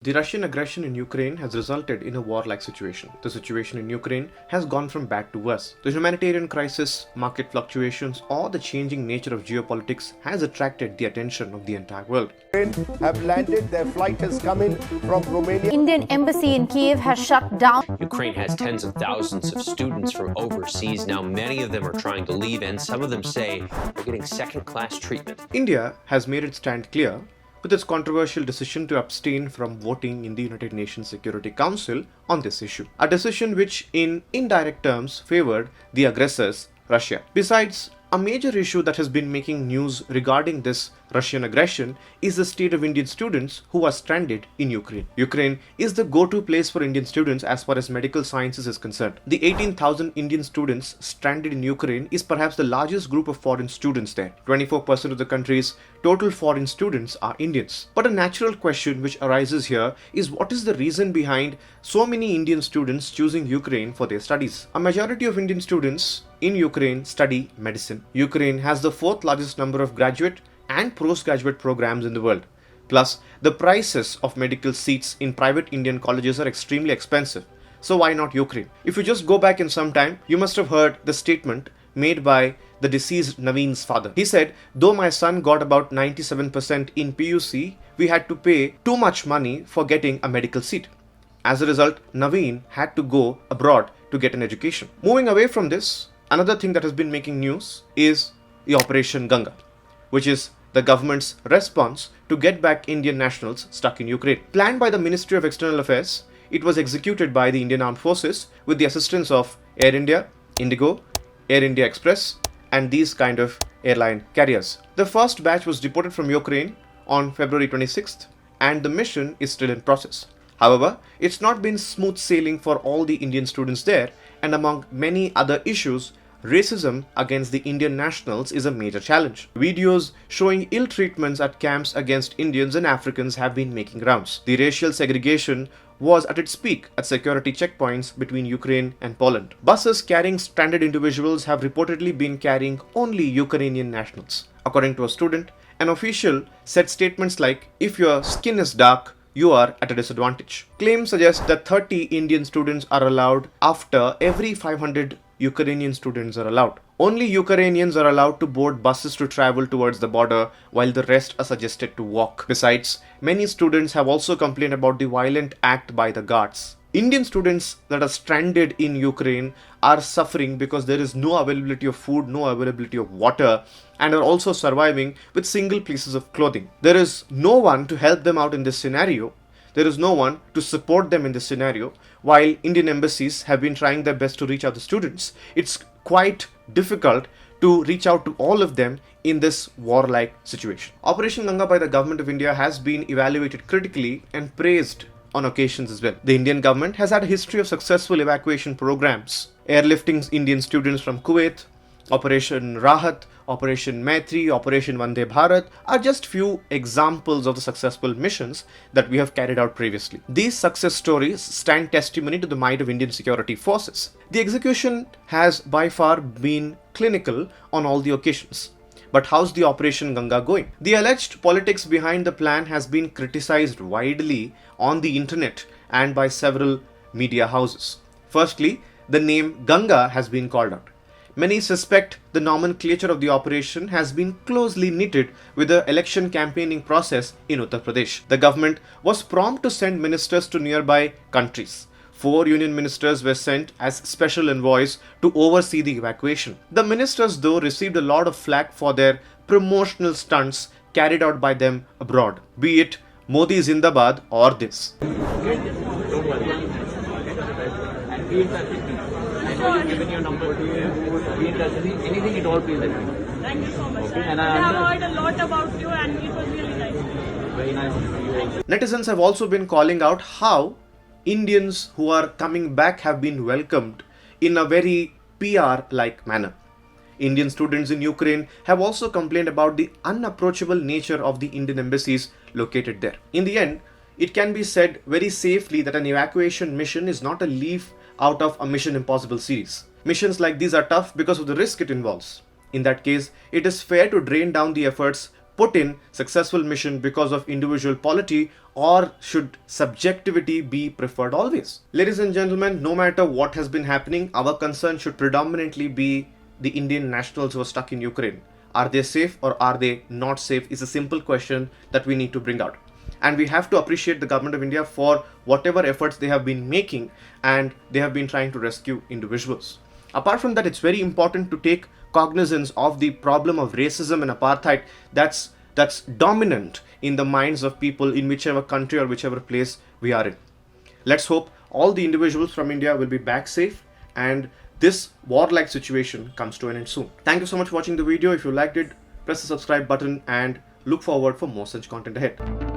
The Russian aggression in Ukraine has resulted in a war-like situation. The situation in Ukraine has gone from bad to worse. The humanitarian crisis, market fluctuations, or the changing nature of geopolitics has attracted the attention of the entire world. Have landed, their flight has come in from Romania. Indian embassy in Kiev has shut down. Ukraine has tens of thousands of students from overseas. Now, many of them are trying to leave, and some of them say they're getting second-class treatment. India has made its stand clear with its controversial decision to abstain from voting in the United Nations Security Council on this issue. A decision which, in indirect terms, favored the aggressors, Russia. Besides, a major issue that has been making news regarding this Russian aggression is the state of Indian students who are stranded in Ukraine. Ukraine is the go-to place for Indian students as far as medical sciences is concerned. The 18,000 Indian students stranded in Ukraine is perhaps the largest group of foreign students there. 24% of the country's total foreign students are Indians. But a natural question which arises here is what is the reason behind so many Indian students choosing Ukraine for their studies? A majority of Indian students in Ukraine study medicine. Ukraine has the fourth largest number of graduate and postgraduate programs in the world. Plus, the prices of medical seats in private Indian colleges are extremely expensive. So why not Ukraine? If you just go back in some time, you must have heard the statement made by the deceased Naveen's father. He said, though my son got about 97% in PUC, we had to pay too much money for getting a medical seat. As a result, Naveen had to go abroad to get an education. Moving away from this, another thing that has been making news is the Operation Ganga, which is the government's response to get back Indian nationals stuck in Ukraine. Planned by the Ministry of External Affairs, it was executed by the Indian Armed Forces with the assistance of Air India, Indigo, Air India Express, and these kind of airline carriers. The first batch was deported from Ukraine on February 26th, and the mission is still in process. However, it's not been smooth sailing for all the Indian students there, and among many other issues, racism against the Indian nationals is a major challenge. Videos showing ill treatments at camps against Indians and Africans have been making rounds. The racial segregation was at its peak at security checkpoints between Ukraine and Poland. Buses carrying stranded individuals have reportedly been carrying only Ukrainian nationals. According to a student, an official said statements like, "If your skin is dark, you are at a disadvantage." Claims suggest that 30 Indian students are allowed after every 500 Ukrainian students are allowed. Only Ukrainians are allowed to board buses to travel towards the border, while the rest are suggested to walk. Besides, many students have also complained about the violent act by the guards. Indian students that are stranded in Ukraine are suffering because there is no availability of food, no availability of water, and are also surviving with single pieces of clothing. There is no one to help them out in this scenario. There is no one to support them in this scenario. While Indian embassies have been trying their best to reach out to students, it's quite difficult to reach out to all of them in this war-like situation. Operation Ganga by the government of India has been evaluated critically and praised on occasions as well. The Indian government has had a history of successful evacuation programs, airlifting Indian students from Kuwait. Operation Rahat, Operation Maitri, Operation Vande Bharat are just few examples of the successful missions that we have carried out previously. These success stories stand testimony to the might of Indian security forces. The execution has by far been clinical on all the occasions. But how's the Operation Ganga going? The alleged politics behind the plan has been criticized widely on the internet and by several media houses. Firstly, the name Ganga has been called out. Many suspect the nomenclature of the operation has been closely knitted with the election campaigning process in Uttar Pradesh. The government was prompt to send ministers to nearby countries. 4 union ministers were sent as special envoys to oversee the evacuation. The ministers, though, received a lot of flack for their promotional stunts carried out by them abroad, be it Modi Zindabad or this. Given your number to be in touch with me. Anything at all, please let me know. Thank you so much. Okay, And I have heard a lot about you and it was really nice. Very nice to meet you. Netizens have also been calling out how Indians who are coming back have been welcomed in a very PR-like manner. Indian students in Ukraine have also complained about the unapproachable nature of the Indian embassies located there. In the end, it can be said very safely that an evacuation mission is not a leaf out of a Mission Impossible series. Missions like these are tough because of the risk it involves. In that case, it is fair to drain down the efforts put in successful mission because of individual polity, or should subjectivity be preferred always? Ladies and gentlemen, no matter what has been happening, our concern should predominantly be the Indian nationals who are stuck in Ukraine. Are they safe or are they not safe is a simple question that we need to bring out. And we have to appreciate the government of India for whatever efforts they have been making, and they have been trying to rescue individuals. Apart from that, it's very important to take cognizance of the problem of racism and apartheid that's dominant in the minds of people in whichever country or whichever place we are in. Let's hope all the individuals from India will be back safe and this warlike situation comes to an end soon. Thank you so much for watching the video. If you liked it, press the subscribe button and look forward for more such content ahead.